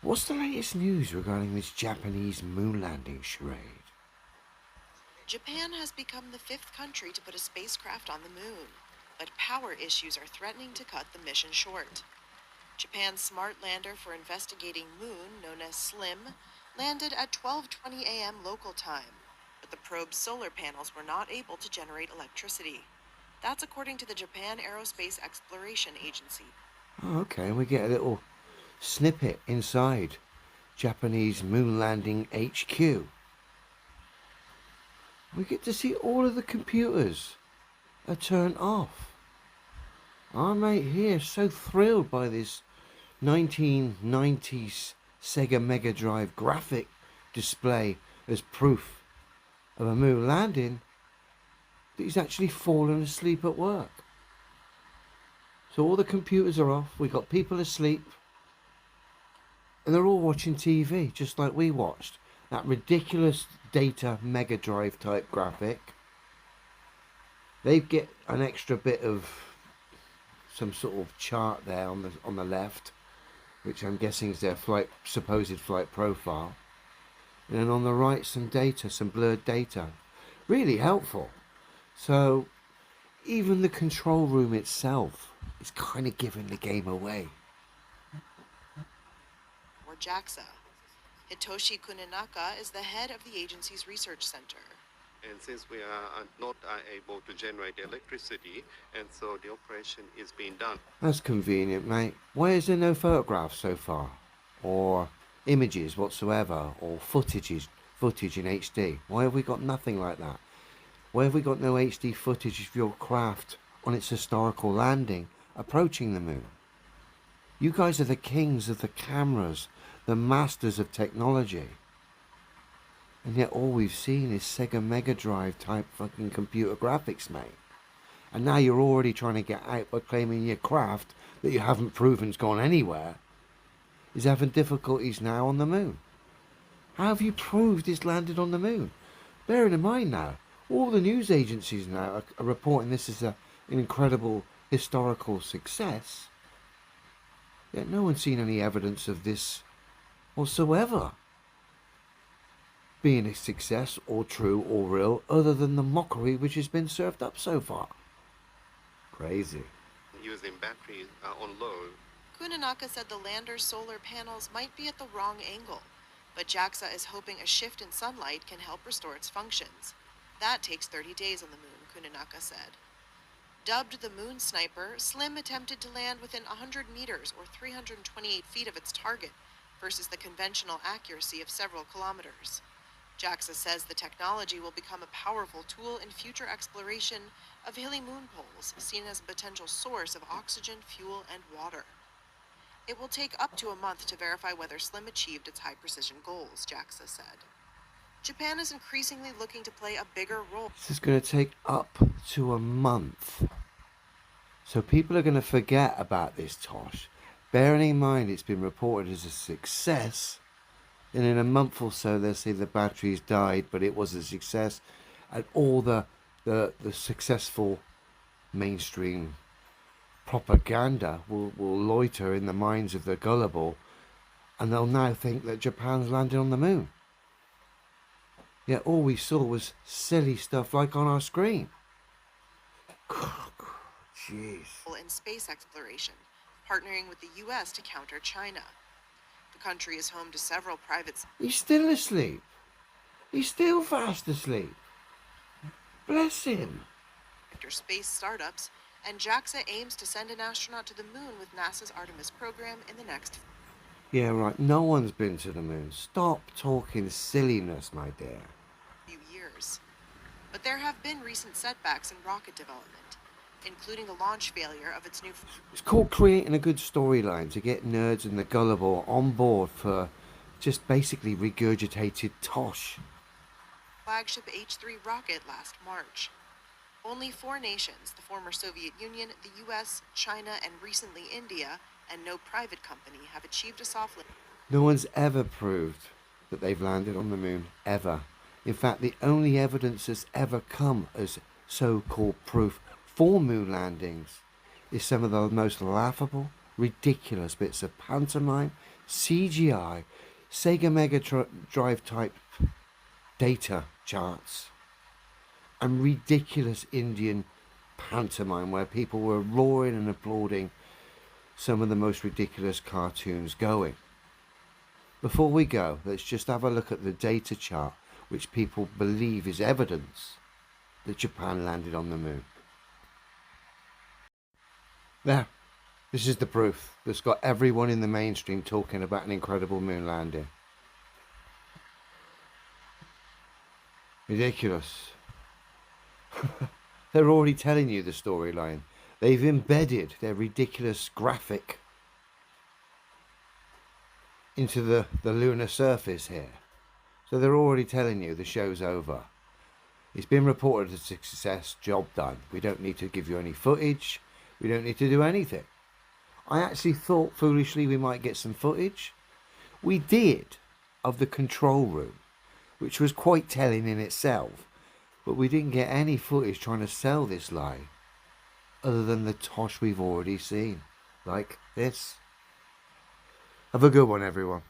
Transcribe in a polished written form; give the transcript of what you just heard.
What's the latest news regarding this Japanese moon landing charade? Japan has become the fifth country to put a spacecraft on the moon, but power issues are threatening to cut the mission short. Japan's smart lander for investigating moon, known as SLIM, landed at 12:20 a.m. local time, but the probe's solar panels were not able to generate electricity. That's according to the Japan Aerospace Exploration Agency. Oh, okay, we get a little snippet inside Japanese moon landing HQ. We get to see all of the computers are turned off. Our mate here so thrilled by this 1990s Sega Mega Drive graphic display as proof of a moon landing that he's actually fallen asleep at work. So all the computers are off, we got people asleep, and they're all watching TV just like we watched. That ridiculous Data Mega Drive type graphic. They get an extra bit of some sort of chart there on the left, which I'm guessing is their supposed flight profile. And then on the right, some data, some blurred data. Really helpful. So even the control room itself is kind of giving the game away. Or JAXA. Hitoshi Kuninaka is the head of the agency's research center. And since we are not able to generate electricity, and so the operation is being done. That's convenient, mate. Why is there no photographs so far? Or images whatsoever? Or footage in HD? Why have we got nothing like that? Why have we got no HD footage of your craft on its historical landing approaching the moon? You guys are the kings of the cameras, the masters of technology. And yet all we've seen is Sega Mega Drive type fucking computer graphics, mate. And now you're already trying to get out by claiming your craft that you haven't proven's gone anywhere is having difficulties now on the moon. How have you proved it's landed on the moon? Bearing in mind now, all the news agencies now are reporting this as an incredible historical success. Yet no one's seen any evidence of this whatsoever being a success or true or real, other than the mockery which has been served up so far. Crazy. Using batteries on low. Kuninaka said the lander's solar panels might be at the wrong angle, but JAXA is hoping a shift in sunlight can help restore its functions. That takes 30 days on the moon, Kuninaka said. Dubbed the Moon Sniper, SLIM attempted to land within 100 meters or 328 feet of its target, versus the conventional accuracy of several kilometers. JAXA says the technology will become a powerful tool in future exploration of hilly moon poles, seen as a potential source of oxygen, fuel, and water. It will take up to a month to verify whether SLIM achieved its high-precision goals, JAXA said. Japan is increasingly looking to play a bigger role. This is going to take up to a month. So people are going to forget about this, Tosh. Bearing in mind it's been reported as a success, and in a month or so they'll say the batteries died, but it was a success, and all the successful mainstream propaganda will loiter in the minds of the gullible, and they'll now think that Japan's landed on the moon. Yet all we saw was silly stuff like on our screen. Jeez. In space exploration, partnering with the US to counter China. The country is home to several private... He's still asleep. He's still fast asleep. Bless him. ...space startups, and JAXA aims to send an astronaut to the moon with NASA's Artemis program in the next... Yeah, right. No one's been to the moon. Stop talking silliness, my dear. ...few years. But there have been recent setbacks in rocket development, including a launch failure of its new... It's called creating a good storyline to get nerds and the gullible on board for just basically regurgitated tosh. ...flagship H-3 rocket last March. Only 4 nations, the former Soviet Union, the US, China, and recently India, and no private company have achieved a soft landing. No one's ever proved that they've landed on the moon, ever. In fact, the only evidence that's ever come as so-called proof for moon landings is some of the most laughable, ridiculous bits of pantomime, CGI, Sega Mega Drive type data charts, and ridiculous Indian pantomime where people were roaring and applauding some of the most ridiculous cartoons going. Before we go, let's just have a look at the data chart, which people believe is evidence that Japan landed on the moon. There, this is the proof that's got everyone in the mainstream talking about an incredible moon landing. Ridiculous. They're already telling you the storyline. They've embedded their ridiculous graphic into the lunar surface here. So they're already telling you the show's over. It's been reported as a success, job done. We don't need to give you any footage. We don't need to do anything. I actually thought foolishly we might get some footage. We did, of the control room, which was quite telling in itself. But we didn't get any footage trying to sell this lie, other than the tosh we've already seen, like this. Have a good one, everyone.